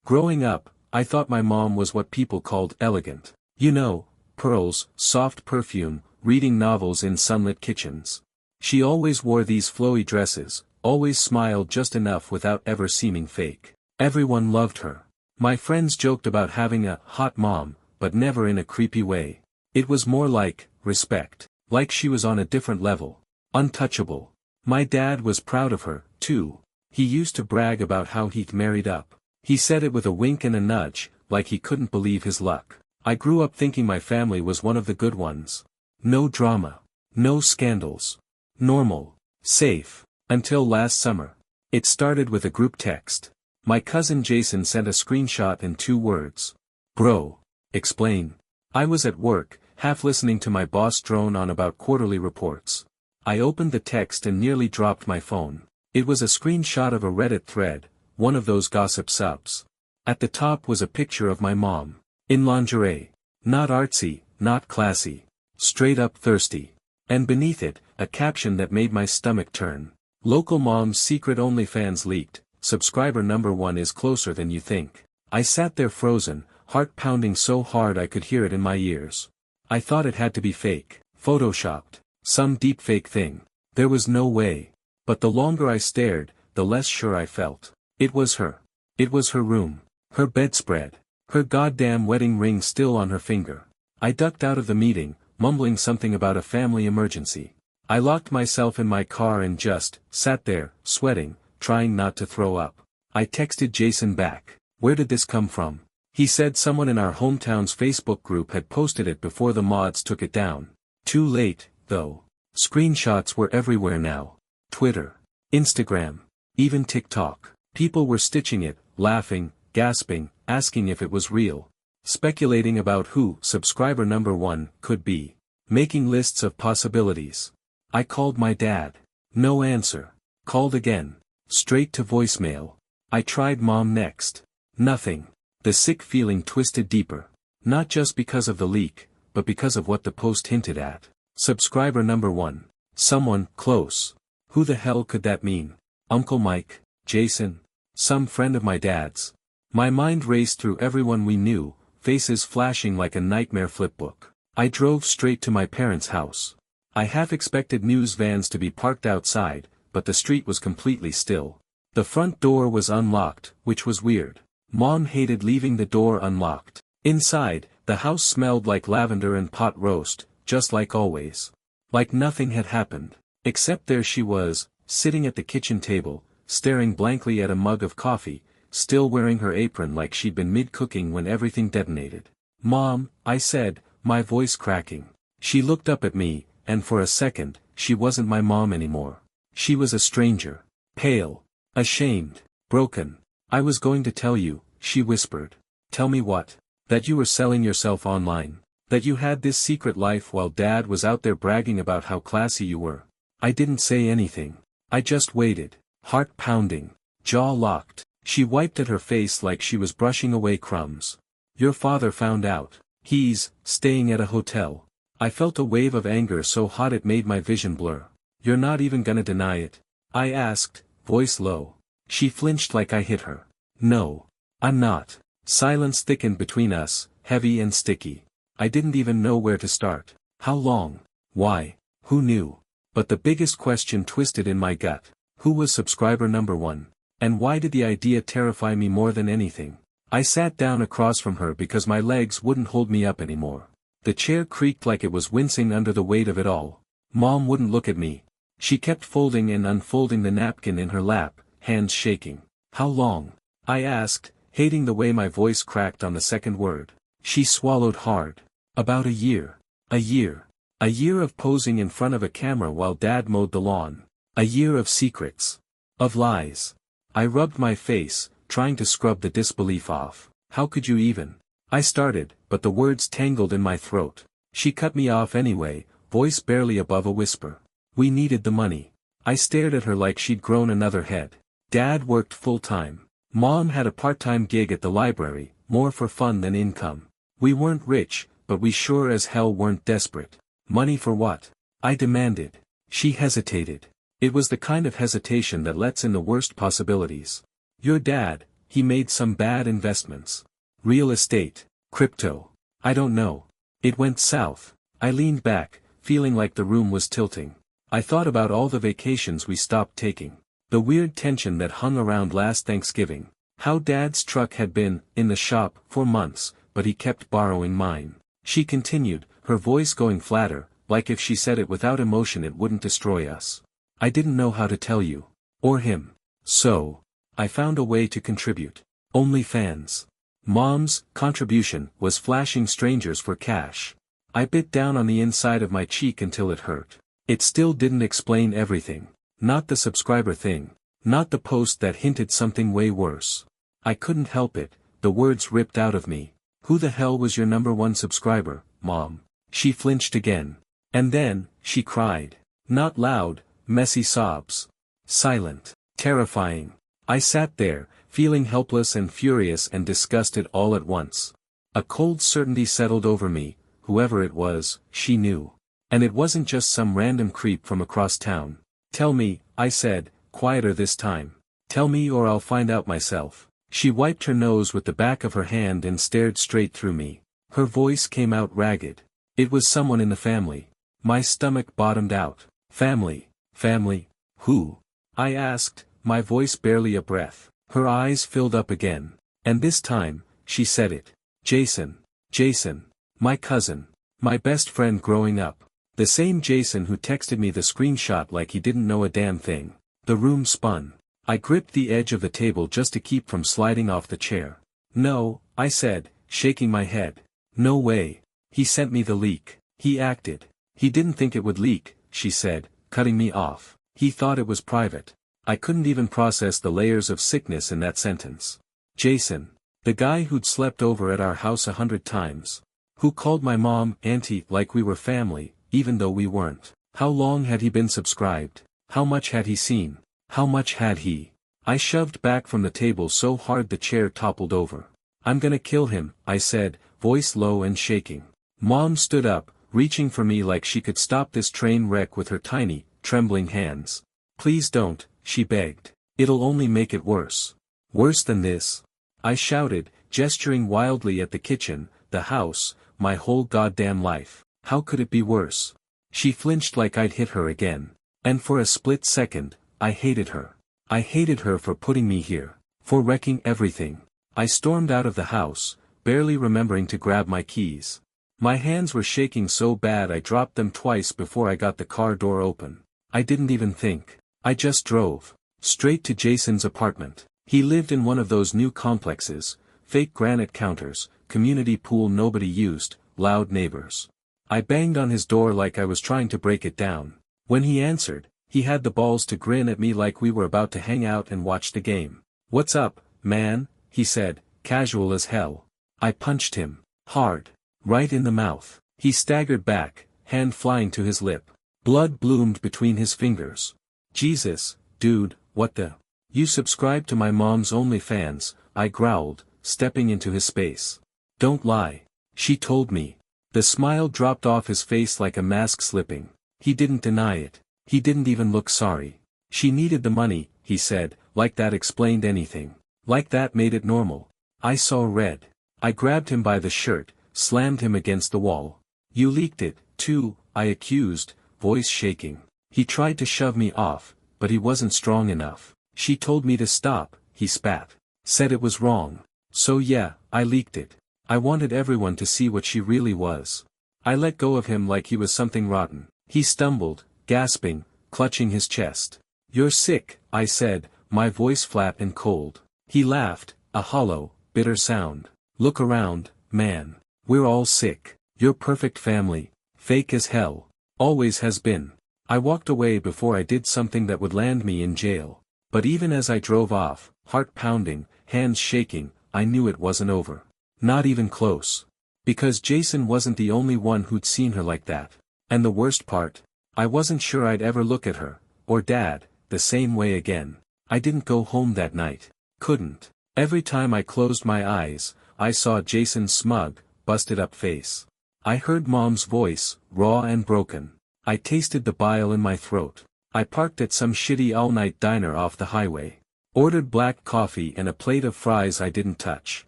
Growing up, I thought my mom was what people called elegant. You know, pearls, soft perfume, reading novels in sunlit kitchens. She always wore these flowy dresses, always smiled just enough without ever seeming fake. Everyone loved her. My friends joked about having a hot mom, but never in a creepy way. It was more like respect, like she was on a different level. Untouchable. My dad was proud of her, too. He used to brag about how he'd married up. He said it with a wink and a nudge, like he couldn't believe his luck. I grew up thinking my family was one of the good ones. No drama. No scandals. Normal. Safe. Until last summer. It started with a group text. My cousin Jason sent a screenshot in 2 words. Bro. Explain. I was at work, half listening to my boss drone on about quarterly reports. I opened the text and nearly dropped my phone. It was a screenshot of a Reddit thread, one of those gossip subs. At the top was a picture of my mom. In lingerie. Not artsy, not classy. Straight up thirsty. And beneath it, a caption that made my stomach turn. Local mom's secret OnlyFans leaked, subscriber number 1 is closer than you think. I sat there frozen, heart pounding so hard I could hear it in my ears. I thought it had to be fake, photoshopped, some deepfake thing. There was no way. But the longer I stared, the less sure I felt. It was her. It was her room. Her bedspread. Her goddamn wedding ring still on her finger. I ducked out of the meeting, mumbling something about a family emergency. I locked myself in my car and just sat there, sweating, trying not to throw up. I texted Jason back. Where did this come from? He said someone in our hometown's Facebook group had posted it before the mods took it down. Too late, though. Screenshots were everywhere now. Twitter. Instagram. Even TikTok. People were stitching it, laughing, gasping, asking if it was real. Speculating about who subscriber number 1 could be. Making lists of possibilities. I called my dad. No answer. Called again. Straight to voicemail. I tried mom next. Nothing. The sick feeling twisted deeper. Not just because of the leak, but because of what the post hinted at. Subscriber number 1. Someone close. Who the hell could that mean? Uncle Mike? Jason? Some friend of my dad's? My mind raced through everyone we knew, faces flashing like a nightmare flipbook. I drove straight to my parents' house. I half expected news vans to be parked outside, but the street was completely still. The front door was unlocked, which was weird. Mom hated leaving the door unlocked. Inside, the house smelled like lavender and pot roast, just like always. Like nothing had happened. Except there she was, sitting at the kitchen table, staring blankly at a mug of coffee, still wearing her apron like she'd been mid-cooking when everything detonated. Mom, I said, my voice cracking. She looked up at me, and for a second, she wasn't my mom anymore. She was a stranger. Pale. Ashamed. Broken. I was going to tell you, she whispered. Tell me what? That you were selling yourself online. That you had this secret life while Dad was out there bragging about how classy you were. I didn't say anything. I just waited. Heart pounding. Jaw locked. She wiped at her face like she was brushing away crumbs. Your father found out. He's staying at a hotel. I felt a wave of anger so hot it made my vision blur. You're not even gonna deny it? I asked, voice low. She flinched like I hit her. No. I'm not. Silence thickened between us, heavy and sticky. I didn't even know where to start. How long? Why? Who knew? But the biggest question twisted in my gut. Who was subscriber number 1? And why did the idea terrify me more than anything? I sat down across from her because my legs wouldn't hold me up anymore. The chair creaked like it was wincing under the weight of it all. Mom wouldn't look at me. She kept folding and unfolding the napkin in her lap, hands shaking. How long? I asked, hating the way my voice cracked on the second word. She swallowed hard. About a year. A year. A year of posing in front of a camera while Dad mowed the lawn. A year of secrets. Of lies. I rubbed my face, trying to scrub the disbelief off. How could you even? I started, but the words tangled in my throat. She cut me off anyway, voice barely above a whisper. We needed the money. I stared at her like she'd grown another head. Dad worked full-time. Mom had a part-time gig at the library, more for fun than income. We weren't rich, but we sure as hell weren't desperate. Money for what? I demanded. She hesitated. It was the kind of hesitation that lets in the worst possibilities. Your dad, he made some bad investments. Real estate, crypto. I don't know. It went south. I leaned back, feeling like the room was tilting. I thought about all the vacations we stopped taking. The weird tension that hung around last Thanksgiving. How Dad's truck had been in the shop for months, but he kept borrowing mine. She continued, her voice going flatter, like if she said it without emotion it wouldn't destroy us. I didn't know how to tell you. Or him. So, I found a way to contribute. OnlyFans. Mom's contribution was flashing strangers for cash. I bit down on the inside of my cheek until it hurt. It still didn't explain everything. Not the subscriber thing. Not the post that hinted something way worse. I couldn't help it, the words ripped out of me. Who the hell was your #1 subscriber, Mom? She flinched again. And then, she cried. Not loud, messy sobs. Silent. Terrifying. I sat there, feeling helpless and furious and disgusted all at once. A cold certainty settled over me, whoever it was, she knew. And it wasn't just some random creep from across town. Tell me, I said, quieter this time. Tell me or I'll find out myself. She wiped her nose with the back of her hand and stared straight through me. Her voice came out ragged. It was someone in the family. My stomach bottomed out. Family? Family? Who? I asked, my voice barely a breath. Her eyes filled up again. And this time, she said it. Jason. Jason. My cousin. My best friend growing up. The same Jason who texted me the screenshot like he didn't know a damn thing. The room spun. I gripped the edge of the table just to keep from sliding off the chair. No, I said, shaking my head. No way. He sent me the leak. He acted. He didn't think it would leak, she said, cutting me off. He thought it was private. I couldn't even process the layers of sickness in that sentence. Jason. The guy who'd slept over at our house 100 times. Who called my mom auntie like we were family, even though we weren't. How long had he been subscribed? How much had he seen? How much had he? I shoved back from the table so hard the chair toppled over. I'm gonna kill him, I said, voice low and shaking. Mom stood up, reaching for me like she could stop this train wreck with her tiny, trembling hands. Please don't, she begged. It'll only make it worse. Worse than this? I shouted, gesturing wildly at the kitchen, the house, my whole goddamn life. How could it be worse? She flinched like I'd hit her again. And for a split second, I hated her. I hated her for putting me here. For wrecking everything. I stormed out of the house, barely remembering to grab my keys. My hands were shaking so bad I dropped them twice before I got the car door open. I didn't even think. I just drove. Straight to Jason's apartment. He lived in one of those new complexes, fake granite counters, community pool nobody used, loud neighbors. I banged on his door like I was trying to break it down. When he answered, he had the balls to grin at me like we were about to hang out and watch the game. What's up, man? He said, casual as hell. I punched him. Hard. Right in the mouth. He staggered back, hand flying to his lip. Blood bloomed between his fingers. Jesus, dude, what the? You subscribe to my mom's OnlyFans, I growled, stepping into his space. Don't lie. She told me. The smile dropped off his face like a mask slipping. He didn't deny it. He didn't even look sorry. She needed the money, he said, like that explained anything. Like that made it normal. I saw red. I grabbed him by the shirt, slammed him against the wall. You leaked it, too, I accused, voice shaking. He tried to shove me off, but he wasn't strong enough. She told me to stop, he spat. Said it was wrong. So yeah, I leaked it. I wanted everyone to see what she really was. I let go of him like he was something rotten. He stumbled, gasping, clutching his chest. You're sick, I said, my voice flat and cold. He laughed, a hollow, bitter sound. Look around, man. We're all sick. You're perfect family. Fake as hell. Always has been. I walked away before I did something that would land me in jail. But even as I drove off, heart pounding, hands shaking, I knew it wasn't over. Not even close. Because Jason wasn't the only one who'd seen her like that. And the worst part? I wasn't sure I'd ever look at her, or Dad, the same way again. I didn't go home that night. Couldn't. Every time I closed my eyes, I saw Jason's smug, busted-up face. I heard Mom's voice, raw and broken. I tasted the bile in my throat. I parked at some shitty all-night diner off the highway. Ordered black coffee and a plate of fries I didn't touch.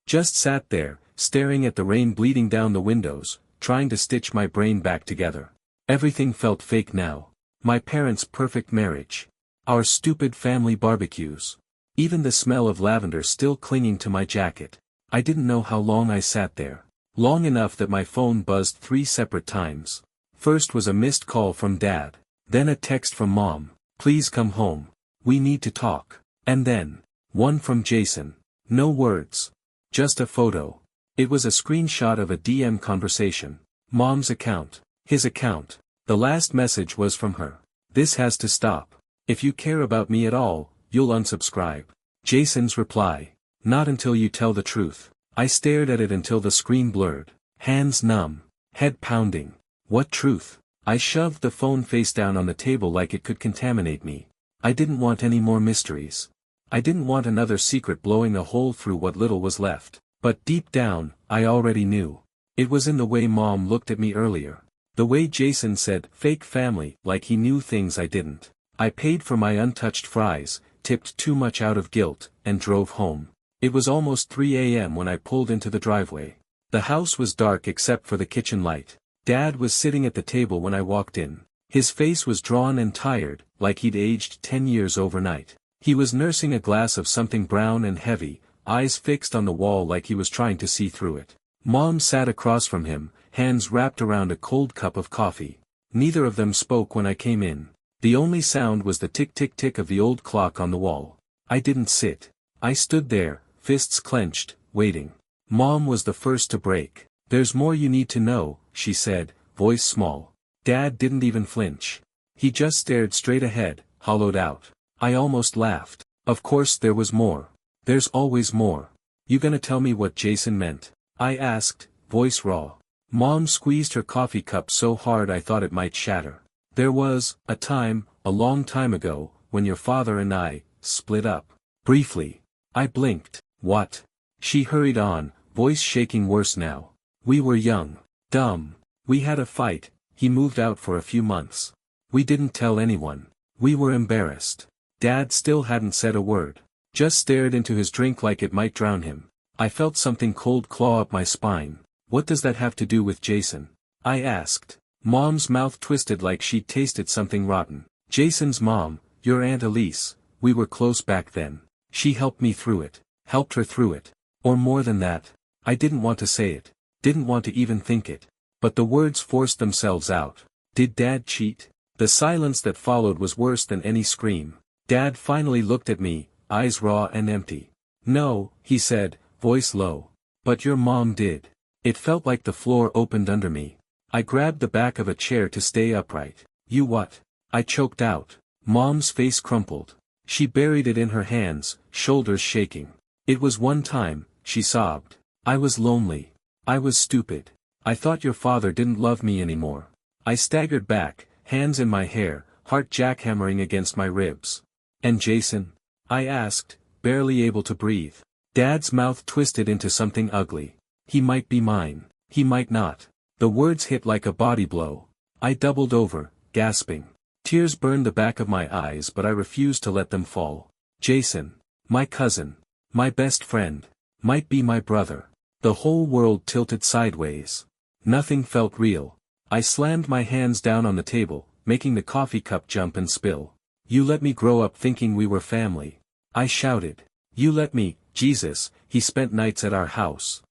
Just sat there, staring at the rain bleeding down the windows, trying to stitch my brain back together. Everything felt fake now. My parents' perfect marriage. Our stupid family barbecues. Even the smell of lavender still clinging to my jacket. I didn't know how long I sat there. Long enough that my phone buzzed 3 separate times. First was a missed call from Dad. Then a text from Mom. Please come home. We need to talk. And then, one from Jason. No words. Just a photo. It was a screenshot of a DM conversation. Mom's account. His account. The last message was from her. This has to stop. If you care about me at all, you'll unsubscribe. Jason's reply. Not until you tell the truth. I stared at it until the screen blurred. Hands numb. Head pounding. What truth? I shoved the phone face down on the table like it could contaminate me. I didn't want any more mysteries. I didn't want another secret blowing a hole through what little was left. But deep down, I already knew. It was in the way Mom looked at me earlier. The way Jason said, fake family, like he knew things I didn't. I paid for my untouched fries, tipped too much out of guilt, and drove home. It was almost 3 a.m. when I pulled into the driveway. The house was dark except for the kitchen light. Dad was sitting at the table when I walked in. His face was drawn and tired, like he'd aged 10 years overnight. He was nursing a glass of something brown and heavy, eyes fixed on the wall like he was trying to see through it. Mom sat across from him, hands wrapped around a cold cup of coffee. Neither of them spoke when I came in. The only sound was the tick-tick-tick of the old clock on the wall. I didn't sit. I stood there, fists clenched, waiting. Mom was the first to break. There's more you need to know, she said, voice small. Dad didn't even flinch. He just stared straight ahead, hollowed out. I almost laughed. Of course there was more. There's always more. You gonna tell me what Jason meant? I asked, voice raw. Mom squeezed her coffee cup so hard I thought it might shatter. There was a time, a long time ago, when your father and I split up. Briefly. I blinked. What? She hurried on, voice shaking worse now. We were young. Dumb. We had a fight. He moved out for a few months. We didn't tell anyone. We were embarrassed. Dad still hadn't said a word. Just stared into his drink like it might drown him. I felt something cold claw up my spine. What does that have to do with Jason? I asked. Mom's mouth twisted like she'd tasted something rotten. Jason's mom, your Aunt Elise, we were close back then. She helped me through it. Helped her through it. Or more than that. I didn't want to say it. Didn't want to even think it. But the words forced themselves out. Did Dad cheat? The silence that followed was worse than any scream. Dad finally looked at me, eyes raw and empty. No, he said, voice low. But your mom did. It felt like the floor opened under me. I grabbed the back of a chair to stay upright. You what? I choked out. Mom's face crumpled. She buried it in her hands, shoulders shaking. It was one time, she sobbed. I was lonely. I was stupid. I thought your father didn't love me anymore. I staggered back, hands in my hair, heart jackhammering against my ribs. And Jason? I asked, barely able to breathe. Dad's mouth twisted into something ugly. He might be mine. He might not. The words hit like a body blow. I doubled over, gasping. Tears burned the back of my eyes but I refused to let them fall. Jason. My cousin. My best friend. Might be my brother. The whole world tilted sideways. Nothing felt real. I slammed my hands down on the table, making the coffee cup jump and spill. You let me grow up thinking we were family. I shouted. You let me, Jesus, he spent nights at our house.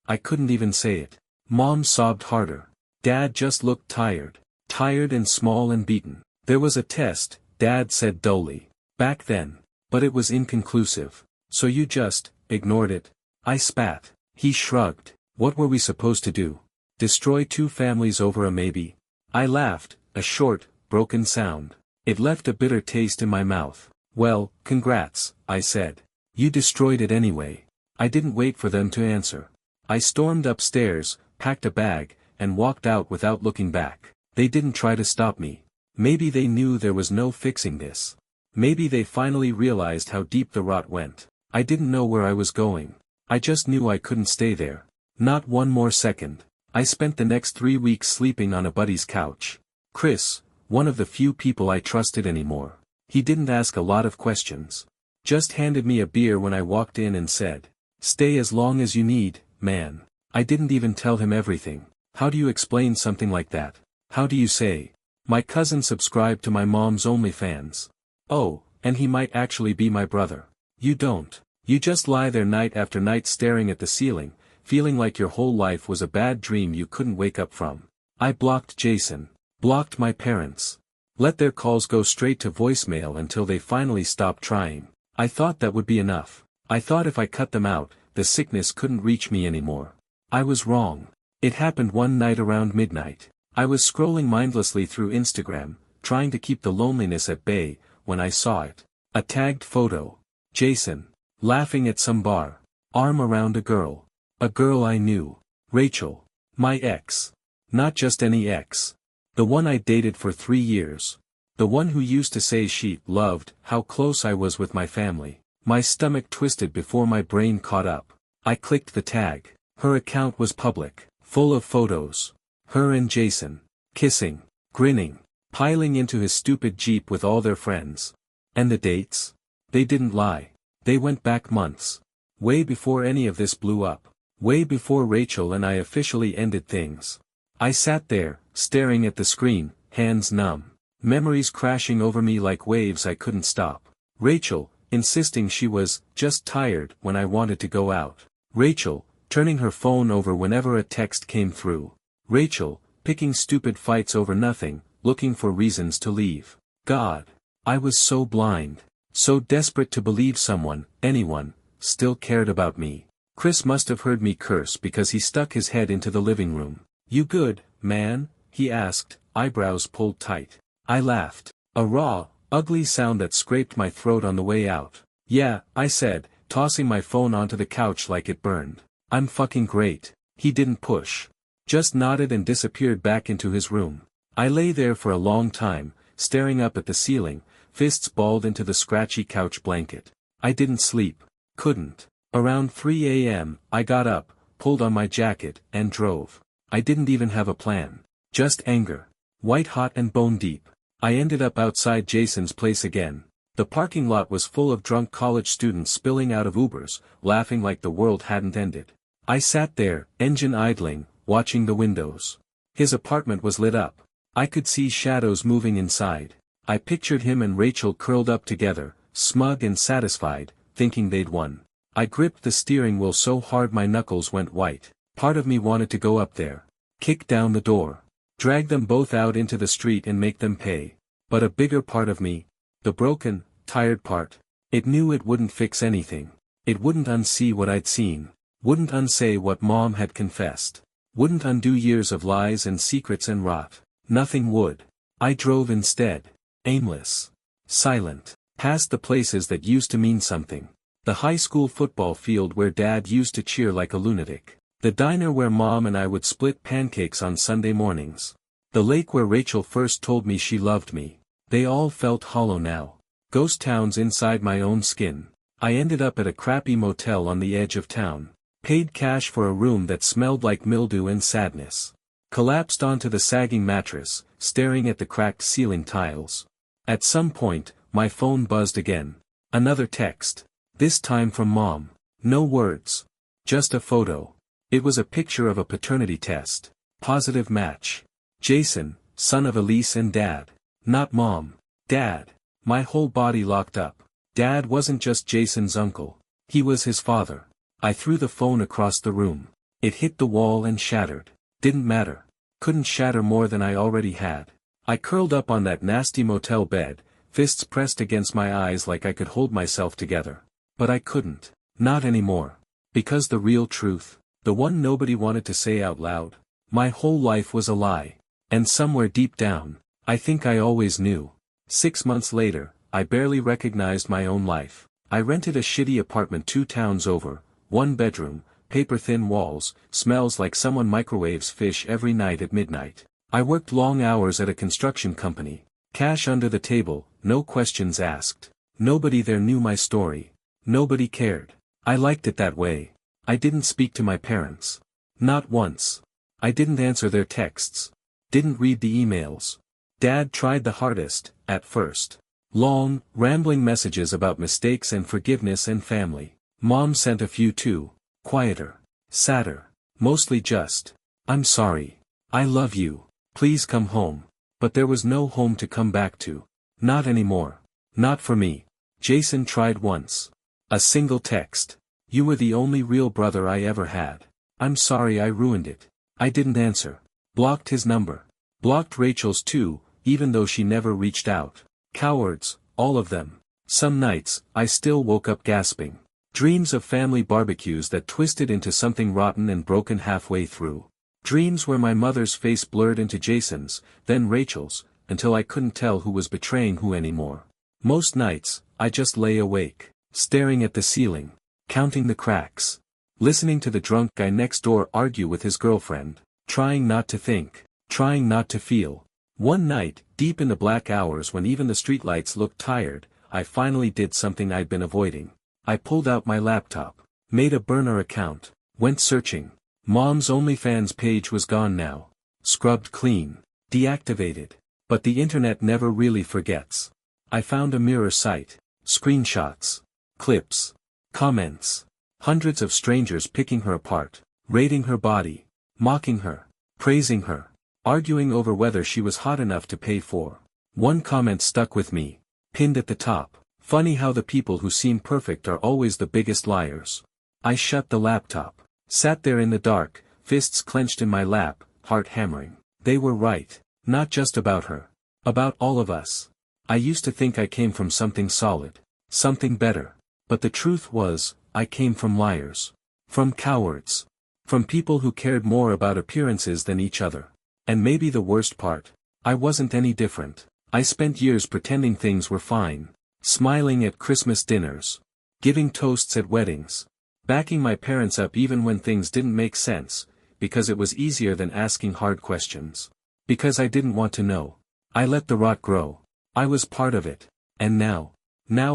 I couldn't even say it. Mom sobbed harder. Dad just looked tired. Tired and small and beaten. There was a test, Dad said dully. Back then. But it was inconclusive. So you just ignored it? I spat. He shrugged. What were we supposed to do? Destroy 2 families over a maybe? I laughed, a short, broken sound. It left a bitter taste in my mouth. Well, congrats, I said. You destroyed it anyway. I didn't wait for them to answer. I stormed upstairs, packed a bag, and walked out without looking back. They didn't try to stop me. Maybe they knew there was no fixing this. Maybe they finally realized how deep the rot went. I didn't know where I was going. I just knew I couldn't stay there. Not one more second. I spent the next 3 weeks sleeping on a buddy's couch. Chris, one of the few people I trusted anymore. He didn't ask a lot of questions. Just handed me a beer when I walked in and said, "Stay as long as you need, man." I didn't even tell him everything. How do you explain something like that? How do you say, "My cousin subscribed to my mom's OnlyFans. Oh, and he might actually be my brother"? You don't. You just lie there night after night staring at the ceiling, feeling like your whole life was a bad dream you couldn't wake up from. I blocked Jason. Blocked my parents. Let their calls go straight to voicemail until they finally stopped trying. I thought that would be enough. I thought if I cut them out, the sickness couldn't reach me anymore. I was wrong. It happened one night around midnight. I was scrolling mindlessly through Instagram, trying to keep the loneliness at bay, when I saw it. A tagged photo. Jason. Laughing at some bar. Arm around a girl. A girl I knew. Rachel. My ex. Not just any ex. The one I dated for 3 years. The one who used to say she loved how close I was with my family. My stomach twisted before my brain caught up. I clicked the tag. Her account was public, full of photos. Her and Jason. Kissing. Grinning. Piling into his stupid Jeep with all their friends. And the dates? They didn't lie. They went back months. Way before any of this blew up. Way before Rachel and I officially ended things. I sat there, staring at the screen, hands numb. Memories crashing over me like waves I couldn't stop. Rachel, insisting she was just tired when I wanted to go out. Rachel, turning her phone over whenever a text came through. Rachel, picking stupid fights over nothing, looking for reasons to leave. God. I was so blind. So desperate to believe someone, anyone, still cared about me. Chris must have heard me curse because he stuck his head into the living room. "You good, man?" he asked, eyebrows pulled tight. I laughed. A raw, ugly sound that scraped my throat on the way out. "Yeah," I said, tossing my phone onto the couch like it burned. "I'm fucking great." He didn't push. Just nodded and disappeared back into his room. I lay there for a long time, staring up at the ceiling, fists balled into the scratchy couch blanket. I didn't sleep. Couldn't. Around 3 a.m., I got up, pulled on my jacket, and drove. I didn't even have a plan. Just anger. White hot and bone deep. I ended up outside Jason's place again. The parking lot was full of drunk college students spilling out of Ubers, laughing like the world hadn't ended. I sat there, engine idling, watching the windows. His apartment was lit up. I could see shadows moving inside. I pictured him and Rachel curled up together, smug and satisfied, thinking they'd won. I gripped the steering wheel so hard my knuckles went white. Part of me wanted to go up there, kick down the door, drag them both out into the street and make them pay. But a bigger part of me, the broken, tired part, it knew it wouldn't fix anything. It wouldn't unsee what I'd seen. Wouldn't unsay what Mom had confessed. Wouldn't undo years of lies and secrets and rot. Nothing would. I drove instead. Aimless. Silent. Past the places that used to mean something. The high school football field where Dad used to cheer like a lunatic. The diner where Mom and I would split pancakes on Sunday mornings. The lake where Rachel first told me she loved me. They all felt hollow now. Ghost towns inside my own skin. I ended up at a crappy motel on the edge of town. Paid cash for a room that smelled like mildew and sadness. Collapsed onto the sagging mattress, staring at the cracked ceiling tiles. At some point, my phone buzzed again. Another text. This time from Mom. No words. Just a photo. It was a picture of a paternity test. Positive match. Jason, son of Elise and Dad. Not Mom. Dad. My whole body locked up. Dad wasn't just Jason's uncle. He was his father. I threw the phone across the room. It hit the wall and shattered. Didn't matter. Couldn't shatter more than I already had. I curled up on that nasty motel bed, fists pressed against my eyes like I could hold myself together. But I couldn't. Not anymore. Because the real truth, the one nobody wanted to say out loud, my whole life was a lie. And somewhere deep down, I think I always knew. 6 months later, I barely recognized my own life. I rented a shitty apartment 2 towns over, 1 bedroom, paper-thin walls, smells like someone microwaves fish every night at midnight. I worked long hours at a construction company. Cash under the table, no questions asked. Nobody there knew my story. Nobody cared. I liked it that way. I didn't speak to my parents. Not once. I didn't answer their texts. Didn't read the emails. Dad tried the hardest, at first. Long, rambling messages about mistakes and forgiveness and family. Mom sent a few too, quieter, sadder, mostly just, "I'm sorry. I love you. Please come home." But there was no home to come back to. Not anymore. Not for me. Jason tried once. A single text. "You were the only real brother I ever had. I'm sorry I ruined it." I didn't answer. Blocked his number. Blocked Rachel's too, even though she never reached out. Cowards, all of them. Some nights, I still woke up gasping. Dreams of family barbecues that twisted into something rotten and broken halfway through. Dreams where my mother's face blurred into Jason's, then Rachel's, until I couldn't tell who was betraying who anymore. Most nights, I just lay awake, staring at the ceiling, counting the cracks, listening to the drunk guy next door argue with his girlfriend, trying not to think, trying not to feel. One night, deep in the black hours when even the streetlights looked tired, I finally did something I'd been avoiding. I pulled out my laptop, made a burner account, went searching. Mom's OnlyFans page was gone now. Scrubbed clean. Deactivated. But the internet never really forgets. I found a mirror site. Screenshots. Clips. Comments. Hundreds of strangers picking her apart, rating her body, mocking her, praising her, arguing over whether she was hot enough to pay for. One comment stuck with me, pinned at the top. "Funny how the people who seem perfect are always the biggest liars." I shut the laptop. Sat there in the dark, fists clenched in my lap, heart hammering. They were right. Not just about her. About all of us. I used to think I came from something solid. Something better. But the truth was, I came from liars. From cowards. From people who cared more about appearances than each other. And maybe the worst part, I wasn't any different. I spent years pretending things were fine. Smiling at Christmas dinners. Giving toasts at weddings. Backing my parents up even when things didn't make sense, because it was easier than asking hard questions. Because I didn't want to know. I let the rot grow. I was part of it. And now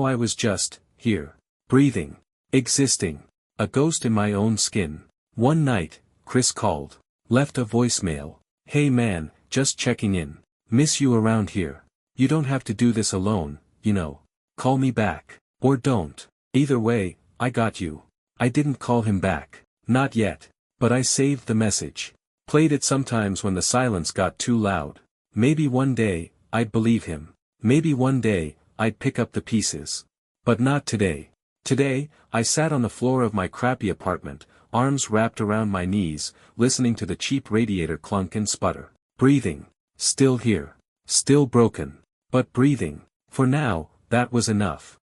I was just, here. Breathing. Existing. A ghost in my own skin. One night, Chris called. Left a voicemail. "Hey man, just checking in. Miss you around here. You don't have to do this alone, you know. Call me back. Or don't. Either way, I got you." I didn't call him back. Not yet. But I saved the message. Played it sometimes when the silence got too loud. Maybe one day, I'd believe him. Maybe one day, I'd pick up the pieces. But not today. Today, I sat on the floor of my crappy apartment, arms wrapped around my knees, listening to the cheap radiator clunk and sputter. Breathing. Still here. Still broken. But breathing. For now, that was enough.